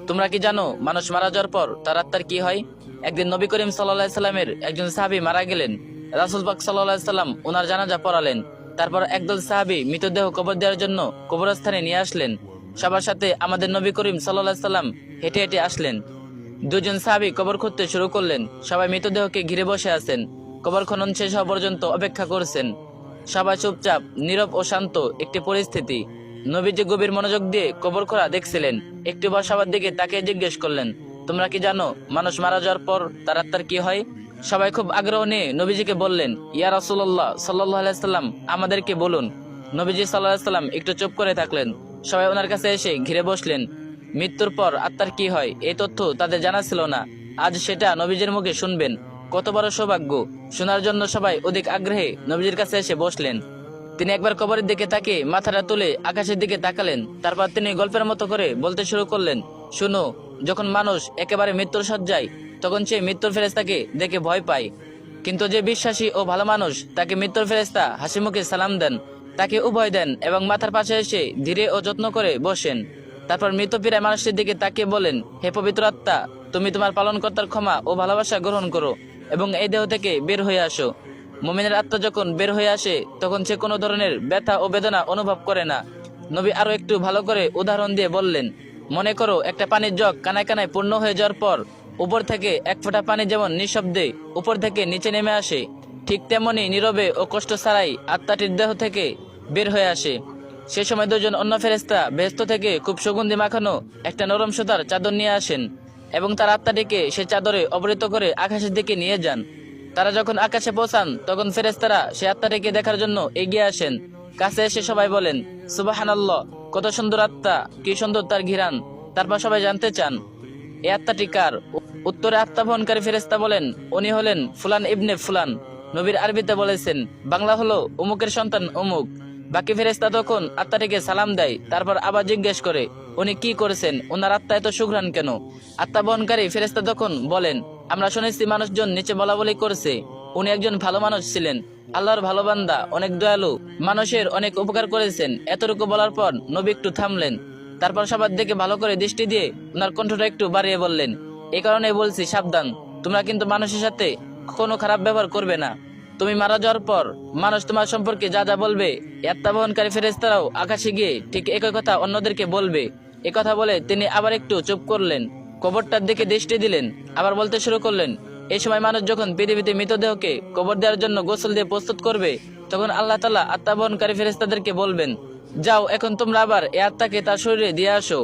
তোমরা কি জানো মানুষ মারা যাওয়ার পর তার আত্মার কি হয়? একদিন নবী করিম সাল্লাল্লাহু আলাইহি সাল্লামের একজন সাহাবী মারা গেলেন। রাসূল পাক সাল্লাল্লাহু আলাইহি সাল্লাম ওনার জানাজা পড়ালেন। তারপর একদল সাহাবী মৃতদেহ কবর দেওয়ার জন্য কবরস্থানে নিয়ে আসলেন। সবার সাথে আমাদের নবী করিম সাল্লাল্লাহু আলাইহি সাল্লাম হেঁটে হেঁটে আসলেন। দুজন সাহাবী কবর খুঁড়তে শুরু করলেন। সবাই মৃতদেহকে ঘিরে বসে আছেন। কবর খনন শেষ হওয়া পর্যন্ত অপেক্ষা করছেন। সবাই চুপচাপ, নীরব ও শান্ত একটি পরিস্থিতি। নবীজি গভীর মনোযোগ দিয়ে কবর খোঁড়া দেখছিলেন। একটু পর সবার দিকে তাকে জিজ্ঞেস করলেন, তোমরা কি জানো মানুষ মারা যাওয়ার পর তার আত্মার কি হয়? সবাই খুব আগ্রহ নিয়ে নবীজিকে বললেন, ইয়া রাসূলুল্লাহ সাল্লাল্লাহু আলাইহি সাল্লাম, আমাদেরকে বলুন। নবীজি সাল্লাল্লাহু আলাইহি সাল্লাম একটু চুপ করে থাকলেন। সবাই ওনার কাছে এসে ঘিরে বসলেন। মৃত্যুর পর আত্মার কি হয় এই তথ্য তাদের জানা ছিল না। আজ সেটা নবীজির মুখে শুনবেন। কত বড় সৌভাগ্য! শোনার জন্য সবাই অধিক আগ্রহে নবীজির কাছে এসে বসলেন। তিনি একবার কবরের দিকে তাকিয়ে মাথাটা তুলে আকাশের দিকে তাকালেন। তারপর তিনি গল্পের মতো করে বলতে শুরু করলেন, শুনো, যখন মানুষ একেবারে মৃত্যুর শয্যায়, তখন সে মৃত্যুর ফেরেশতাকে দেখে ভয় পায়। কিন্তু যে বিশ্বাসী ও ভালো মানুষ, তাকে মৃত্যুর ফেরেশতা হাসি মুখে সালাম দেন, তাকে উভয় দেন এবং মাথার পাশে এসে ধীরে ও যত্ন করে বসেন। তারপর মৃত প্রায় মানুষটির দিকে তাকিয়ে বলেন, হে পবিত্র আত্মা, তুমি তোমার পালনকর্তার ক্ষমা ও ভালোবাসা গ্রহণ করো এবং এই দেহ থেকে বের হয়ে আসো। মুমিনের আত্মা যখন বের হয়ে আসে, তখন সে কোনো ধরনের ব্যথা ও বেদনা অনুভব করে না। নবী আরো একটু ভালো করে উদাহরণ দিয়ে বললেন, মনে করো একটা পানির জগ কানায় কানায় পূর্ণ হয়ে যাওয়ার পর উপর থেকে এক ফোঁটা পানি যেমন নিঃশব্দে উপর থেকে নিচে নেমে আসে, ঠিক তেমনি নীরবে ও কষ্ট ছাড়াই আত্মাটির দেহ থেকে বের হয়ে আসে। সে সময় দুজন অন্য ফেরেশতা বেহেশত থেকে খুব সুগন্ধি মাখানো একটা নরম সুতার চাদর নিয়ে আসেন এবং তার আত্মাটিকে সে চাদরে আবৃত করে আকাশের দিকে নিয়ে যান। তারা যখন আকাশে পৌঁছান, তখন ফেরেশতারা সে আত্মাটিকে দেখার জন্য এগিয়ে আসেন। কাছে এসে সবাই বলেন, সুবহানাল্লাহ, কত সুন্দর আত্মা, কি সুন্দর তার ঘিরান। তারপর সবাই জানতে চান, এই আত্মাটি কার? উত্তরে আত্মা বহনকারী ফেরেশতা বলেন, উনি হলেন ফুলান ইবনে ফুলান। নবীর আরবিতে বলেছেন, বাংলা হলো অমুকের সন্তান অমুক। বাকি ফেরেশতা তখন আত্মাটিকে সালাম দেয়। তারপর আবার জিজ্ঞেস করে, উনি কি করেছেন? ওনার আত্মা এত সুঘ্রাণ কেন? আত্মা বহনকারী ফেরেশতা তখন বলেন, আমরা শুনেছি মানুষজন নিচে বলাবলি করছে, উনি একজন ভালো মানুষ ছিলেন, আল্লাহর ভালো বান্দা, অনেক দয়ালু, মানুষের অনেক উপকার করেছেন। এতটুকু বলার পর নবী একটু থামলেন। তারপর সবার দিকে ভালো করে দৃষ্টি দিয়ে ওনার কণ্ঠটা একটু বাড়িয়ে বললেন, এই কারণে বলছি, সাবধান, তোমরা কিন্তু মানুষের সাথে কোনো খারাপ ব্যবহার করবে না। তুমি মারা যাওয়ার পর মানুষ তোমার সম্পর্কে যা যা বলবে, আত্মা বহনকারী ফেরেশতারাও আকাশে গিয়ে ঠিক একই কথা অন্যদেরকে বলবে। এ কথা বলে তিনি আবার একটু চুপ করলেন, কবরটার দিকে দৃষ্টি দিলেন, আবার বলতে শুরু করলেন, এই সময় মানুষ যখন পৃথিবীতে মৃতদেহকে কবর দেওয়ার জন্য গোসল দিয়ে প্রস্তুত করবে, তখন আল্লাহ তাআলা আত্মা বহনকারী ফেরেশতাদেরকে বলবেন, যাও, এখন তোমরা আবার এই আত্মাকে তার শরীরে দিয়ে আসো।